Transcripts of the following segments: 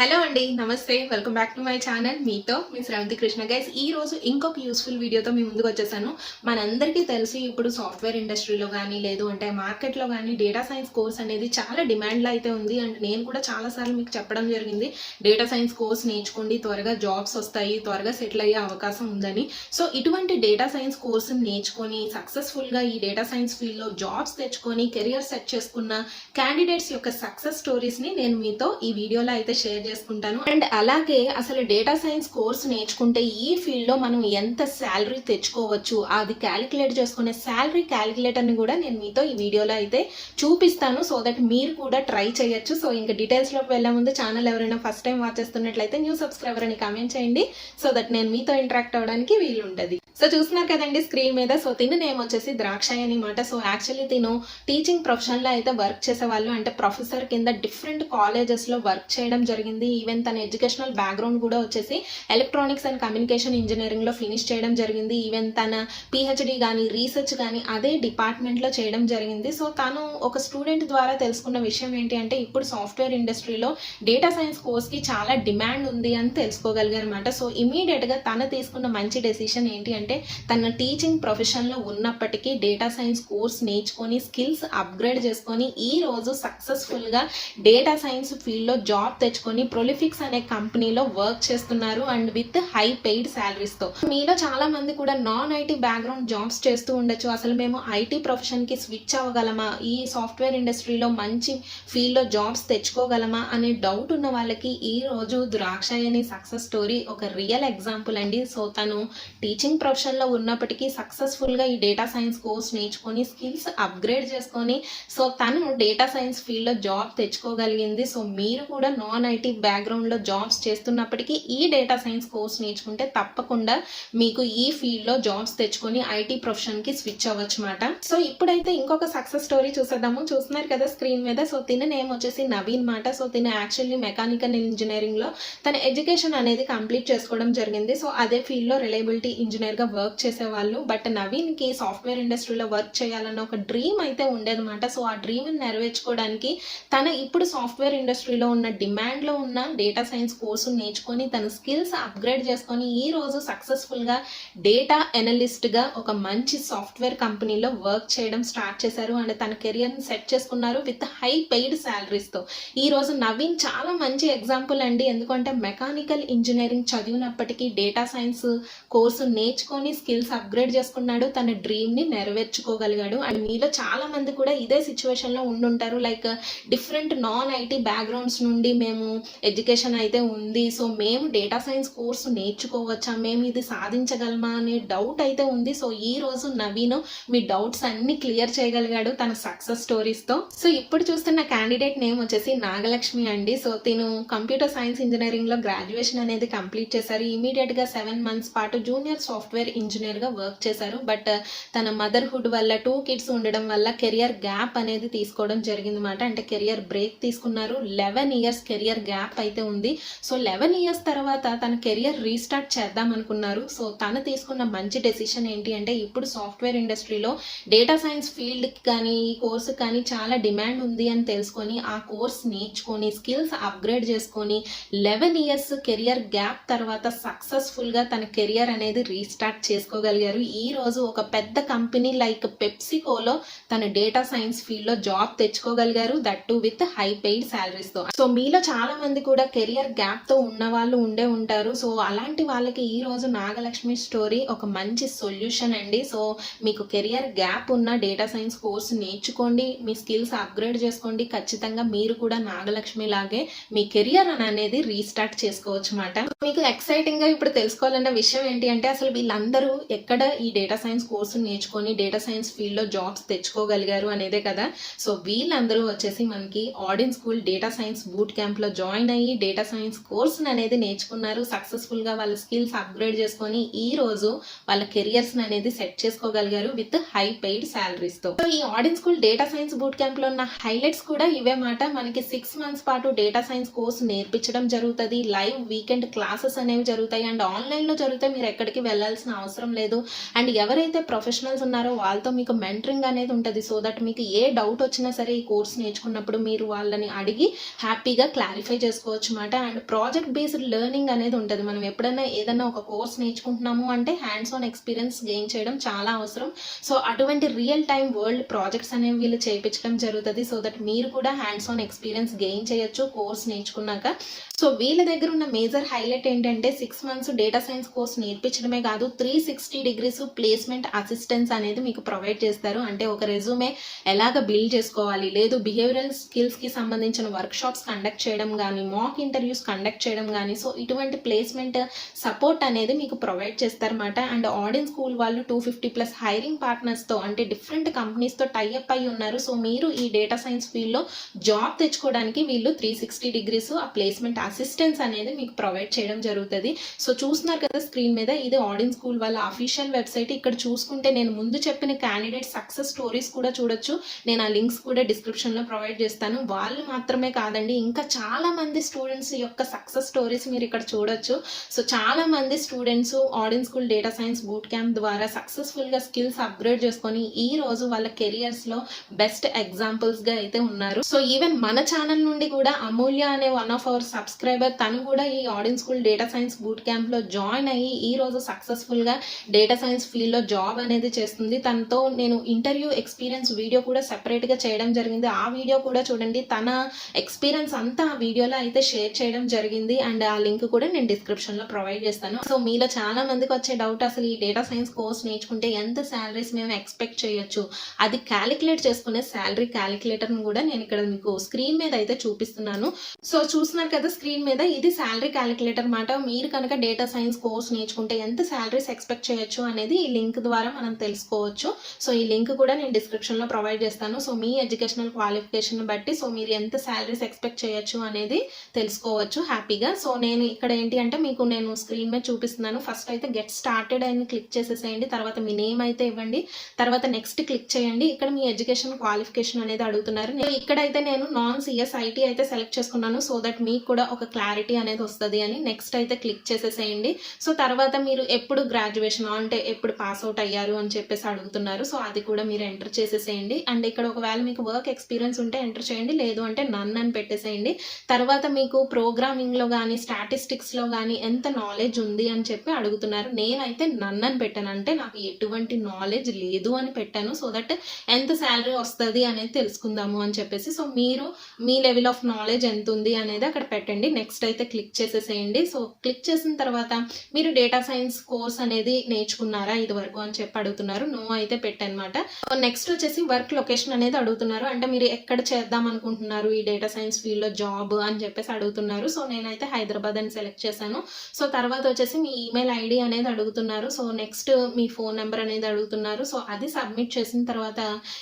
Hello అండి, నమస్తే. Welcome back to my channel. మీతో మీ శ్రవంతి కృష్ణ. గైస్, ఈ రోజు ఇంకొక యూస్ఫుల్ వీడియోతో మీ ముందుకు వచ్చేసాను. మనందరికీ తెలిసి ఇప్పుడు సాఫ్ట్వేర్ ఇండస్ట్రీలో కానీ లేదు అంటే మార్కెట్లో కానీ డేటా సైన్స్ కోర్స్ అనేది చాలా డిమాండ్లో అయితే ఉంది. అండ్ నేను కూడా చాలాసార్లు మీకు చెప్పడం జరిగింది, డేటా సైన్స్ కోర్స్ నేర్చుకోండి, త్వరగా జాబ్స్ వస్తాయి, త్వరగా సెటిల్ అయ్యే అవకాశం ఉందని. సో ఇటువంటి డేటా సైన్స్ కోర్సుని నేర్చుకొని సక్సెస్ఫుల్గా ఈ డేటా సైన్స్ ఫీల్డ్లో జాబ్స్ తెచ్చుకొని కెరియర్ సెట్ చేసుకున్న క్యాండిడేట్స్ యొక్క సక్సెస్ స్టోరీస్ని నేను మీతో ఈ వీడియోలో అయితే షేర్ చేసుకుంటాను. అండ్ అలాగే అసలు డేటా సైన్స్ కోర్స్ నేర్చుకుంటే ఈ ఫీల్డ్ లో మనం ఎంత శాలరీ తెచ్చుకోవచ్చు, అది క్యాలిక్యులేట్ చేసుకునే శాలరీ క్యాలిక్యులేటర్ ని కూడా నేను మీతో ఈ వీడియోలో అయితే చూపిస్తాను. సో దట్ మీరు కూడా ట్రై చేయొచ్చు. సో ఇంకా డీటెయిల్స్ లోకి వెళ్లే ముందు ఛానల్ ఎవరైనా ఫస్ట్ టైం వాచ్ చేస్తున్నట్లయితే న్యూ సబ్స్క్రైబర్ అని కామెంట్ చేయండి. సో దట్ నేను మీతో ఇంటరాక్ట్ అవ్వడానికి వీలు ఉంటుంది. సో చూస్తున్నారు కదండి స్క్రీన్ మీద. సో తిను నేమ్ వచ్చేసి ద్రాక్షాయి అనమాట. సో యాక్చువల్లీ తిను టీచింగ్ ప్రొఫెషన్ లో అయితే వర్క్ చేసేవాళ్ళు, అంటే ప్రొఫెసర్ కింద డిఫరెంట్ కాలేజెస్ లో వర్క్ చేయడం జరిగింది. ఈవెన్ తన ఎడ్యుకేషనల్ బ్యాక్గ్రౌండ్ కూడా వచ్చేసి ఎలక్ట్రానిక్స్ అండ్ కమ్యూనికేషన్ ఇంజనీరింగ్ లో ఫినిష్ చేయడం జరిగింది. ఈవెన్ తన పిహెచ్డి కానీ రీసెర్చ్ కానీ అదే డిపార్ట్మెంట్ లో చేయడం జరిగింది. సో తను ఒక స్టూడెంట్ ద్వారా తెలుసుకున్న విషయం ఏంటి అంటే, ఇప్పుడు సాఫ్ట్వేర్ ఇండస్ట్రీలో డేటా సైన్స్ కోర్స్ కి చాలా డిమాండ్ ఉంది అని తెలుసుకోగలిగారు అనమాట. సో ఇమీడియట్ గా తను తీసుకున్న మంచి డెసిషన్ ఏంటి అంటే, తన టీచింగ్ ప్రొఫెషన్ లో ఉన్నప్పటికీ డేటా సైన్స్ కోర్స్ నేర్చుకొని స్కిల్స్ అప్గ్రేడ్ చేసుకొని ఈ రోజు సక్సెస్ఫుల్ గా డేటా సైన్స్ ఫీల్డ్ లో జాబ్ తెచ్చుకొని ప్రొలిఫిక్స్ అనే కంపెనీలో వర్క్ చేస్తున్నారు. And with high paid salaries తో. మీలో చాలా మంది కూడా నాన్ ఐటీ బ్యాక్గ్రౌండ్ జాబ్స్ చేస్తూ ఉండొచ్చు. అసలు మేము ఐటీ ప్రొఫెషన్ కి స్విచ్ అవ్వగలమా, ఈ సాఫ్ట్వేర్ ఇండస్ట్రీలో మంచి ఫీల్డ్ లో జాబ్స్ తెచ్చుకోగలమా అనే డౌట్ ఉన్న వాళ్ళకి ఈ రోజు ద్రాక్షాయి అనే సక్సెస్ స్టోరీ ఒక రియల్ ఎగ్జాంపుల్ అండి. సో తను టీచింగ్ ప్రొఫెషన్ లో ఉన్నప్పటికీ సక్సెస్ఫుల్ గా ఈ డేటా సైన్స్ కోర్స్ నేర్చుకొని స్కిల్స్ అప్గ్రేడ్ చేసుకొని సో తను డేటా సైన్స్ ఫీల్డ్ లో జాబ్ తెచ్చుకోగలిగింది. సో మీరు కూడా నాన్ ఐటీ బ్యాక్గ్రౌండ్ లో జాబ్స్ చేస్తున్నప్పటికీ ఈ డేటా సైన్స్ కోర్స్ నేర్చుకుంటే తప్పకుండా మీకు ఈ ఫీల్డ్ లో జాబ్స్ తెచ్చుకొని ఐటీ ప్రొఫెషన్ కి స్విచ్ అవ్వచ్చు అన్నమాట. సో ఇప్పుడైతే ఇంకొక సక్సెస్ స్టోరీ చూసేద్దాము. చూస్తున్నారు కదా స్క్రీన్ మీద. సో తిన నేమ్ వచ్చేసి నవీన్ మాట. సో తిన యాక్చువల్లీ మెకానికల్ ఇంజనీరింగ్ లో తన ఎడ్యుకేషన్ అనేది కంప్లీట్ చేసుకోవడం జరిగింది. సో అదే ఫీల్డ్ లో రిలయబిలిటీ ఇంజనీర్ గా వర్క్ చేసేవాళ్ళు. బట్ నవీన్ కి సాఫ్ట్వేర్ ఇండస్ట్రీలో వర్క్ చేయాలన్న ఒక డ్రీమ్ అయితే ఉండేదన్నమాట. సో ఆ డ్రీమ్ నెరవేర్చుకోవడానికి తన ఇప్పుడు సాఫ్ట్వేర్ ఇండస్ట్రీలో ఉన్న డిమాండ్ లో ఉన్న డేటా సైన్స్ కోర్సు నేర్చుకొని తన స్కిల్స్ అప్గ్రేడ్ చేసుకొని ఈ రోజు సక్సెస్ఫుల్ గా డేటా ఎనలిస్ట్ గా ఒక మంచి సాఫ్ట్వేర్ కంపెనీలో వర్క్ చేయడం స్టార్ట్ చేశారు. అండ్ తన కెరియర్ ని సెట్ చేసుకున్నారు విత్ హై పెయిడ్ శాలరీస్ తో. ఈ రోజు నవీన్ చాలా మంచి ఎగ్జాంపుల్ అండి. ఎందుకంటే మెకానికల్ ఇంజనీరింగ్ చదివినప్పటికీ డేటా సైన్స్ కోర్సు నేర్చుకొని స్కిల్స్ అప్గ్రేడ్ చేసుకున్నాడు, తన డ్రీమ్ ని నెరవేర్చుకోగలిగాడు. అండ్ మీలో చాలా మంది కూడా ఇదే సిచ్యువేషన్ లో ఉండుంటారు. Like different non IT backgrounds నుండి మేము ఎడ్యుకేషన్ అయితే ఉంది, సో మేము డేటా సైన్స్ కోర్సు నేర్చుకోవచ్చా, మేము ఇది సాధించగలమా అనే డౌట్ అయితే ఉంది. సో ఈ రోజు నవీన్ మీ డౌట్స్ అన్ని క్లియర్ చేయగలిగాడు తన సక్సెస్ స్టోరీస్ తో. సో ఇప్పుడు చూస్తున్న క్యాండిడేట్ నేమ్ వచ్చేసి నాగలక్ష్మి అండి. సో తిను కంప్యూటర్ సైన్స్ ఇంజనీరింగ్ లో గ్రాడ్యుయేషన్ అనేది కంప్లీట్ చేశారు. ఇమీడియట్ గా 7 months పాటు జూనియర్ సాఫ్ట్వేర్ ఇంజనీర్ గా వర్క్ చేశారు. బట్ తన మదర్హుడ్ వల్ల 2 kids ఉండడం వల్ల కెరియర్ గ్యాప్ అనేది తీసుకోవడం జరిగింది అనమాట. అంటే కెరియర్ బ్రేక్ తీసుకున్నారు. 11 years కెరియర్ గ్యాప్ అయితే ఉంది. సో 11 years తర్వాత తన కెరియర్ రీస్టార్ట్ చేద్దాం అనుకున్నారు. సో తను తీసుకున్న మంచి డెసిషన్ ఏంటి అంటే, ఇప్పుడు సాఫ్ట్వేర్ ఇండస్ట్రీలో డేటా సైన్స్ ఫీల్డ్ కానీ ఈ కోర్సు కానీ చాలా డిమాండ్ ఉంది అని తెలుసుకొని ఆ కోర్స్ నేర్చుకొని స్కిల్స్ అప్గ్రేడ్ చేసుకొని 11 years కెరియర్ గ్యాప్ తర్వాత సక్సెస్ఫుల్ గా తన కెరియర్ అనేది రీస్టార్ట్ చేసుకోగలిగారు. ఈ రోజు ఒక పెద్ద కంపెనీ లైక్ పెప్సికోలో తన డేటా సైన్స్ ఫీల్డ్ లో జాబ్ తెచ్చుకోగలిగారు, that too with high paid salaries తో. సో మీలో చాలా మంది కూడా కెరియర్ గ్యాప్ తో ఉన్న వాళ్ళు ఉండే ఉంటారు. సో అలాంటి వాళ్ళకి ఈ రోజు నాగలక్ష్మి స్టోరీ ఒక మంచి సొల్యూషన్ అండి. సో మీకు కెరియర్ గ్యాప్ ఉన్న డేటా సైన్స్ కోర్స్ నేర్చుకోండి, మీ స్కిల్స్ అప్గ్రేడ్ చేసుకోండి. ఖచ్చితంగా మీరు కూడా నాగలక్ష్మి లాగే మీ కెరియర్ అనేది రీస్టార్ట్ చేసుకోవచ్చు అన్నమాట. మీకు ఎక్సైటింగ్ గా ఇప్పుడు తెలుసుకోవాలన్న విషయం ఏంటి అంటే, అసలు వీళ్ళందరూ ఎక్కడ ఈ డేటా సైన్స్ కోర్సు నేర్చుకొని డేటా సైన్స్ ఫీల్డ్ లో జాబ్స్ తెచ్చుకోగలిగారు అనేదే కదా. సో వీళ్ళందరూ వచ్చేసి మనకి Odin school data science boot camp లో జాయిన్ అయ్యి డేటా సైన్స్ కోర్స్ అనేది నేర్చుకున్నారు. సక్సెస్ఫుల్ గా వాళ్ళ స్కిల్స్ అప్గ్రేడ్ చేసుకొని ఈ రోజు వాళ్ళ కెరియర్స్ అనేది సెట్ చేసుకోగలిగారు విత్ హై పెయిడ్ శాలరీస్ తో. సో ఈ Odin school data science boot camp లో ఉన్న హైలైట్స్ కూడా ఇవే మాట. మనకి 6 months పాటు డేటా సైన్స్ కోర్స్ నేర్పించడం జరుగుతుంది. లైవ్ వీకెండ్ క్లాసెస్ అనేవి జరుగుతాయి. అండ్ ఆన్లైన్ లో జరిగితే మీరు ఎక్కడికి వెళ్లాల్సిన చేయాల్సిన అవసరం లేదు. అండ్ ఎవరైతే ప్రొఫెషనల్స్ ఉన్నారో వాళ్ళతో మీకు మెంటరింగ్ అనేది ఉంటుంది. సో దట్ మీకు ఏ డౌట్ వచ్చినా సరే ఈ కోర్స్ నేర్చుకున్నప్పుడు మీరు వాళ్ళని అడిగి హ్యాపీగా క్లారిఫై చేసుకోవచ్చు అన్నమాట. అండ్ ప్రాజెక్ట్ బేస్డ్ లెర్నింగ్ అనేది ఉంటుంది. మనం ఎప్పుడైనా ఏదైనా ఒక కోర్స్ నేర్చుకుంటున్నాము అంటే హ్యాండ్స్ ఆన్ ఎక్స్పీరియన్స్ గెయిన్ చేయడం చాలా అవసరం. సో అటువంటి రియల్ టైం వరల్డ్ ప్రాజెక్ట్స్ అనేవి వీళ్ళు చేయించడం జరుగుతుంది. సో దట్ మీరు కూడా హ్యాండ్స్ ఆన్ ఎక్స్పీరియన్స్ గెయిన్ చేయొచ్చు కోర్స్ నేర్చుకున్నాక. సో వీళ్ళ దగ్గర ఉన్న మేజర్ హైలైట్ ఏంటంటే 6 months డేటా సైన్స్ కోర్స్ నేర్పించడమే కాదు, 360 degrees ప్లేస్మెంట్ అసిస్టెన్స్ అనేది మీకు ప్రొవైడ్ చేస్తారు. అంటే ఒక రెజ్యూమే ఎలాగ బిల్డ్ చేసుకోవాలి, లేదు బిహేవియరల్ స్కిల్స్కి సంబంధించిన వర్క్ షాప్స్ కండక్ట్ చేయడం కానీ, మాక్ ఇంటర్వ్యూస్ కండక్ట్ చేయడం కానీ, సో ఇటువంటి ప్లేస్మెంట్ సపోర్ట్ అనేది మీకు ప్రొవైడ్ చేస్తారన్నమాట. అండ్ ఆడియన్స్ స్కూల్ వాళ్ళు 250+ హైరింగ్ పార్ట్నర్స్తో అంటే డిఫరెంట్ కంపెనీస్తో టైఅప్ అయి ఉన్నారు. సో మీరు ఈ డేటా సైన్స్ ఫీల్డ్లో జాబ్ తెచ్చుకోవడానికి వీళ్ళు 360 degrees ఆ ప్లేస్మెంట్ అసిస్టెన్స్ అనేది మీకు ప్రొవైడ్ చేయడం జరుగుతుంది. సో చూస్తున్నారు కదా స్క్రీన్ మీద, ఇది ఆడియన్స్ స్కూల్ వాళ్ళ అఫీషియల్ వెబ్సైట్. ఇక్కడ చూసుకుంటే నేను ముందు చెప్పిన క్యాండిడేట్ సక్సెస్ స్టోరీస్ కూడా చూడొచ్చు. నేను ఆ లింక్స్ కూడా డిస్క్రిప్షన్లో ప్రొవైడ్ చేస్తాను. వాళ్ళు మాత్రమే కాదండి, ఇంకా చాలా మంది స్టూడెంట్స్ యొక్క సక్సెస్ స్టోరీస్ మీరు ఇక్కడ చూడొచ్చు. సో చాలా మంది students audience school data science boot camp ద్వారా సక్సెస్ఫుల్గా స్కిల్స్ అప్గ్రేడ్ చేసుకొని ఈ రోజు వాళ్ళ కెరియర్స్లో బెస్ట్ ఎగ్జాంపుల్స్గా అయితే ఉన్నారు. సో ఈవెన్ మన ఛానల్ నుండి కూడా అమూల్య అనే వన్ ఆఫ్ అవర్ సబ్స్క్రైబర్, తను కూడా ఈ Odin's school data science boot క్యాంప్లో జాయిన్ అయ్యి ఈ రోజు సక్సెస్ఫుల్గా డేటా సైన్స్ ఫీల్డ్లో జాబ్ అనేది చేస్తుంది. తనతో నేను ఇంటర్వ్యూ ఎక్స్పీరియన్స్ వీడియో కూడా సెపరేట్గా చేయడం జరిగింది. ఆ వీడియో కూడా చూడండి. తన ఎక్స్పీరియన్స్ అంతా ఆ వీడియోలో అయితే షేర్ చేయడం జరిగింది. అండ్ ఆ లింక్ కూడా నేను డిస్క్రిప్షన్లో ప్రొవైడ్ చేస్తాను. సో మీలో చాలా మందికి వచ్చే డౌట్, అసలు ఈ డేటా సైన్స్ కోర్స్ నేర్చుకుంటే ఎంత శాలరీస్ మేము ఎక్స్పెక్ట్ చేయొచ్చు, అది క్యాలిక్యులేట్ చేసుకునే శాలరీ క్యాలిక్యులేటర్ని కూడా నేను ఇక్కడ మీకు స్క్రీన్ మీద అయితే చూపిస్తున్నాను. సో చూస్తున్నారు కదా స్క్రీన్ మీద, ఇది శాలరీ క్యాలిక్యులేటర్ అన్నమాట. మీరు కనుక డేటా సైన్స్ కోర్స్ నేర్చుకుంటే ఎంత శాలరీస్ ఎక్స్పెక్ట్ చేయొచ్చు అనేది ఈ లింక్ ద్వారా మనం తెలుసుకోవచ్చు. సో ఈ లింక్ కూడా నేను డిస్క్రిప్షన్లో ప్రొవైడ్ చేస్తాను. సో మీ ఎడ్యుకేషనల్ క్వాలిఫికేషన్ బట్టి సో మీరు ఎంత శాలరీస్ ఎక్స్పెక్ట్ చేయొచ్చు అనేది తెలుసుకోవచ్చు హ్యాపీగా. సో నేను ఇక్కడ ఏంటి అంటే మీకు నేను స్క్రీన్ మీద చూపిస్తున్నాను. ఫస్ట్ అయితే గెట్ స్టార్టెడ్ అని క్లిక్ చేసేసేయండి. తర్వాత మీ నేమ్ అయితే ఇవ్వండి. తర్వాత నెక్స్ట్ క్లిక్ చేయండి. ఇక్కడ మీ ఎడ్యుకేషన్ క్వాలిఫికేషన్ అనేది అడుగుతున్నారు. ఇక్కడైతే నేను నాన్ సిఎస్ ఐటీ అయితే సెలెక్ట్ చేసుకున్నాను. సో దట్ మీకు కూడా ఒక క్లారిటీ అనేది వస్తుంది అని నెక్స్ట్ అయితే క్లిక్ చేసేసేయండి. సో తర్వాత మీరు ఎప్పుడు గ్రాడ్యుయేషన్ అంటే ఎప్పుడు పాస్ అవుట్ అయ్యారు అని చెప్పేసి అడుగుతున్నారు. సో అది కూడా మీరు ఎంటర్ చేసేసేయండి. అండ్ ఇక్కడ ఒకవేళ మీకు వర్క్ ఎక్స్పీరియన్స్ ఉంటే ఎంటర్ చేయండి, లేదు అంటే నన్ అని పెట్టేసేయండి. తర్వాత మీకు ప్రోగ్రామింగ్లో కానీ స్టాటిస్టిక్స్లో కానీ ఎంత నాలెడ్జ్ ఉంది అని చెప్పి అడుగుతున్నారు. నేనైతే నన్ అని పెట్టాను, అంటే నాకు ఎటువంటి నాలెడ్జ్ లేదు అని పెట్టాను. సో దట్ ఎంత శాలరీ వస్తుంది అనేది తెలుసుకుందాము అని చెప్పేసి. సో మీరు మీ లెవెల్ ఆఫ్ నాలెడ్జ్ ఎంత ఉంది అనేది అక్కడ పెట్టండి. నెక్స్ట్ అయితే క్లిక్ చేసేసేయండి. సో క్లిక్ చేసిన తర్వాత మీరు డేటా సైన్స్ కోర్స్ అనేది నేర్చుకున్నారా ఇది వరకు అని చెప్పి అడుగుతున్నారు. నో అయితే పెట్టనమాట. నెక్స్ట్ వచ్చేసి వర్క్ లొకేషన్ అనేది అడుగుతున్నారు. అంటే మీరు ఎక్కడ చేద్దాం అనుకుంటున్నారు ఈ డేటా సైన్స్ ఫీల్డ్లో జాబ్ అని చెప్పేసి అడుగుతున్నారు. సో నేనైతే హైదరాబాద్ అని సెలెక్ట్ చేశాను. సో తర్వాత వచ్చేసి మీ ఈమెయిల్ ఐడి అనేది అడుగుతున్నారు. సో నెక్స్ట్ మీ ఫోన్ నెంబర్ అనేది అడుగుతున్నారు. సో అది సబ్మిట్ చేసిన తర్వాత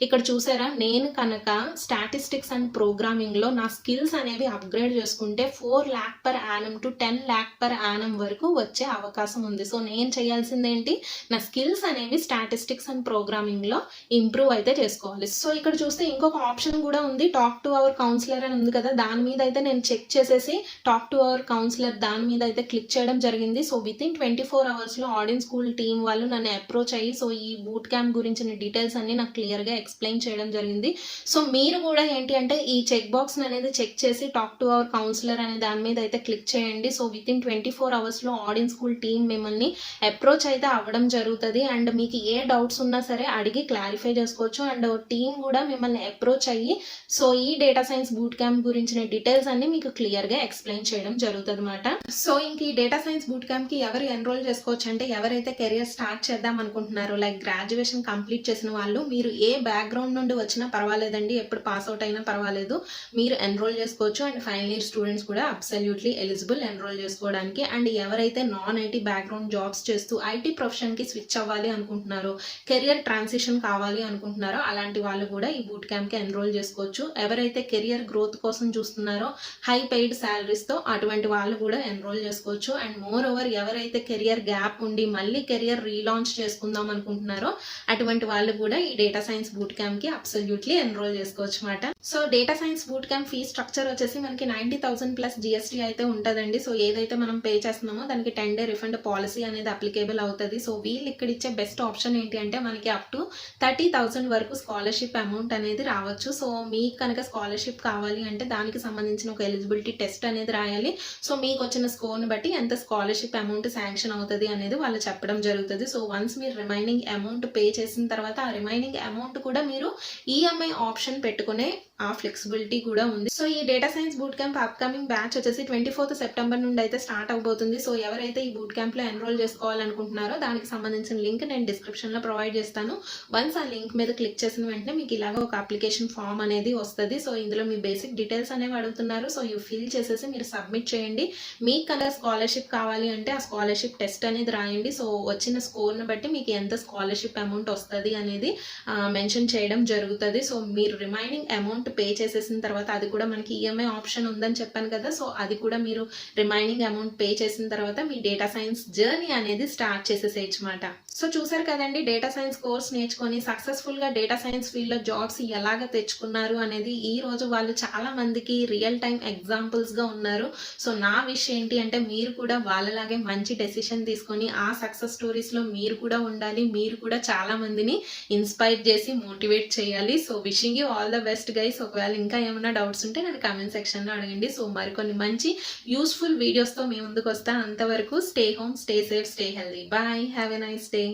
ఇక్కడ చూసారా, నేను కనుక స్టాటిస్టిక్స్ అండ్ ప్రోగ్రామింగ్లో నా స్కిల్స్ అనేవి అప్గ్రేడ్ చేసుకుంటే 4 lakh per annum to 10 lakh per annum వరకు వచ్చే అవకాశం ఉంది. సో నేను చేయాల్సింది ఏంటి, నా స్కిల్స్ అనేవి స్టాటిస్టిక్స్ అండ్ ప్రోగ్రామింగ్లో ఇంప్రూవ్ అయితే చేసుకోవాలి. సో ఇక్కడ చూస్తే ఇంకొక ఆప్షన్ కూడా ఉంది, టాక్ టు అవర్ కౌన్సిలర్ అని ఉంది కదా, దాని మీద అయితే నేను చెక్ చేసేసి టాక్ టు అవర్ కౌన్సిలర్ దాని మీద అయితే క్లిక్ చేయడం జరిగింది. So within 24 hours audience school team వాళ్ళు నన్ను అప్రోచ్ అయ్యి సో ఈ బూట్ క్యాంప్ గురించిన డీటెయిల్స్ అన్ని నాకు క్లియర్గా ఎక్స్ప్లెయిన్ చేయడం జరిగింది. సో మీరు కూడా ఏంటి అంటే ఈ చెక్ బాక్స్ అనేది చెక్ చేసి టాక్ టు అవర్ కౌన్సిలర్ అనే దాని మీద అయితే క్లిక్ చేయండి. So within 24 hours audience school team మిమ్మల్ని అప్రోచ్ అయితే అవ్వడం జరుగుతుంది. అండ్ మీకు ఏ డౌట్స్ ఉన్నా సరే అడిగి క్లారిఫై చేసుకోవచ్చు. అండ్ టీం కూడా మిమ్మల్ని అప్రోచ్ అయ్యి సో ఈ డేటా సైన్స్ బూట్ క్యాంప్ గురించిన డీటెయిల్స్ అన్ని మీకు క్లియర్గా ఎక్స్ప్లెయిన్ చేయడం జరుగుతుంది అనమాట. సో ఇంక ఈ డేటా సైన్స్ బూట్ క్యాంప్కి ఎవరు ఎన్రోల్ చేసుకోవచ్చు అంటే ఎవరైతే కెరియర్ స్టార్ట్ చేద్దాం అనుకుంటున్నారో, లైక్ గ్రాడ్యుయేషన్ కంప్లీట్ చేసిన వాళ్ళు, మీరు ఏ బ్యాక్గ్రౌండ్ నుండి వచ్చినా పర్వాలేదండి, ఎప్పుడు పాస్ అవుట్ అయినా పర్వాలేదు, మీరు ఎన్రోల్ చేసుకోవచ్చు. అండ్ ఫైనల్ ఇయర్ స్టూడెంట్స్ కూడా అబ్సల్యూట్లీ ఎలిజిబుల్ ఎన్రోల్ చేసుకోవడానికి. అండ్ ఎవరైతే నాన్ ఐటీ బ్యాక్గ్రౌండ్ జాబ్స్ చేస్తూ ఐటీ ప్రొఫెషన్కి స్విచ్ అవ్వాలి అనుకుంటున్నారో, కెరియర్ ట్రాన్సిషన్ కావాలి అనుకుంటున్నారో, అలాంటి వాళ్ళు కూడా ఈ బూట్ క్యాంప్కి ఎన్రోల్ చేసుకోవచ్చు. ఎవరైతే కెరియర్ గ్రోత్ కోసం చూస్తున్నారో హై పెయిడ్ శాలరీస్తో, అటువంటి వాళ్ళు కూడా ఎన్రోల్ చేసుకోవచ్చు. అండ్ మోర్ ఓవర్ ఎవరైతే కెరియర్ గ్యాప్ ఉండి మళ్ళీ కెరియర్ రీలాంచ్ చేసుకుందాం అనుకుంటున్నారో అటువంటి వాళ్ళు కూడా ఈ డేటా సైన్స్ బూట్ క్యాంప్కి అబ్సల్యూట్లీ ఎన్రోల్ చేసుకోవచ్చు అన్నమాట. So data science boot camp fee structure వచ్చేసి మనకి 90,000 plus GST అయితే ఉంటుందండి. సో ఏదైతే మనం పే చేస్తున్నామో దానికి 10 day రిఫండ్ పాలసీ అనేది అప్లికేషన్ అప్లికేబుల్ అవుతుంది. సో వీళ్ళు ఇక్కడ ఇచ్చే బెస్ట్ ఆప్షన్ ఏంటి అంటే మనకి అప్ టు 30,000 వరకు స్కాలర్షిప్ అమౌంట్ అనేది రావచ్చు. సో మీకు కనుక స్కాలర్షిప్ కావాలి అంటే దానికి సంబంధించిన ఒక ఎలిజిబిలిటీ టెస్ట్ అనేది రాయాలి. సో మీకు వచ్చిన స్కోర్ని బట్టి ఎంత స్కాలర్షిప్ అమౌంట్ శాంక్షన్ అవుతుంది అనేది వాళ్ళు చెప్పడం జరుగుతుంది. సో వన్స్ మీరు రిమైనింగ్ అమౌంట్ పే చేసిన తర్వాత ఆ రిమైనింగ్ అమౌంట్ కూడా మీరు ఈఎంఐ ఆప్షన్ పెట్టుకునే ఆ ఫ్లెక్సిబిలిటీ కూడా ఉంది. సో ఈ data science boot camp upcoming batch వచ్చేసి 24th సెప్టెంబర్ నుండి అయితే స్టార్ట్ అవబోతుంది. సో ఎవరైతే ఈ బూట్ క్యాంప్లో ఎన్రోల్ చేసుకోవాలనుకుంటున్నారో దానికి సంబంధించిన లింక్ నేను డిస్క్రిప్షన్లో ప్రొవైడ్ చేస్తాను. వన్స్ ఆ లింక్ మీద క్లిక్ చేసిన వెంటనే మీకు ఇలాగ ఒక అప్లికేషన్ ఫామ్ అనేది వస్తుంది. సో ఇందులో మీ బేసిక్ డీటెయిల్స్ అనేవి అడుగుతున్నారు. సో ఇవి ఫిల్ చేసేసి మీరు సబ్మిట్ చేయండి. మీకు కనుక స్కాలర్షిప్ కావాలి అంటే ఆ స్కాలర్షిప్ టెస్ట్ అనేది రాయండి. సో వచ్చిన స్కోర్ని బట్టి మీకు ఎంత స్కాలర్షిప్ అమౌంట్ వస్తుంది అనేది మెన్షన్ చేయడం జరుగుతుంది. సో మీరు రిమైనింగ్ అమౌంట్ పే చేసేసిన తర్వాత అది కూడా మనకి ఈఎంఐ ఆప్షన్ ఉందని చెప్పాను కదా. సో అది కూడా మీరు రిమైనింగ్ అమౌంట్ పే చేసిన తర్వాత మీ డేటా సైన్స్ జర్నీ అనేది స్టార్ట్ చేసేసేయచ్చు మాట. సో చూసారు కదండి, డేటా సైన్స్ కోర్స్ నేర్చుకొని సక్సెస్ఫుల్గా డేటా సైన్స్ ఫీల్డ్లో జాబ్స్ ఎలాగ తెచ్చుకున్నారు అనేది ఈ రోజు వాళ్ళు చాలా మందికి రియల్ టైం ఎగ్జాంపుల్స్గా ఉన్నారు. సో నా విష్ ఏంటి అంటే మీరు కూడా వాళ్ళలాగే మంచి డెసిషన్ తీసుకొని ఆ సక్సెస్ స్టోరీస్లో మీరు కూడా ఉండాలి. మీరు కూడా చాలా మందిని ఇన్స్పైర్ చేసి మోటివేట్ చేయాలి. So wishing you all the best guys. ఒకవేళ ఇంకా ఏమైనా డౌట్స్ ఉంటే నాకు కామెంట్ సెక్షన్లో అడగండి. సో మరికొన్ని మంచి యూస్ఫుల్ వీడియోస్తో మీ ముందుకు వస్తా. అంతవరకు stay home, stay safe, stay healthy. Bye, have a nice day.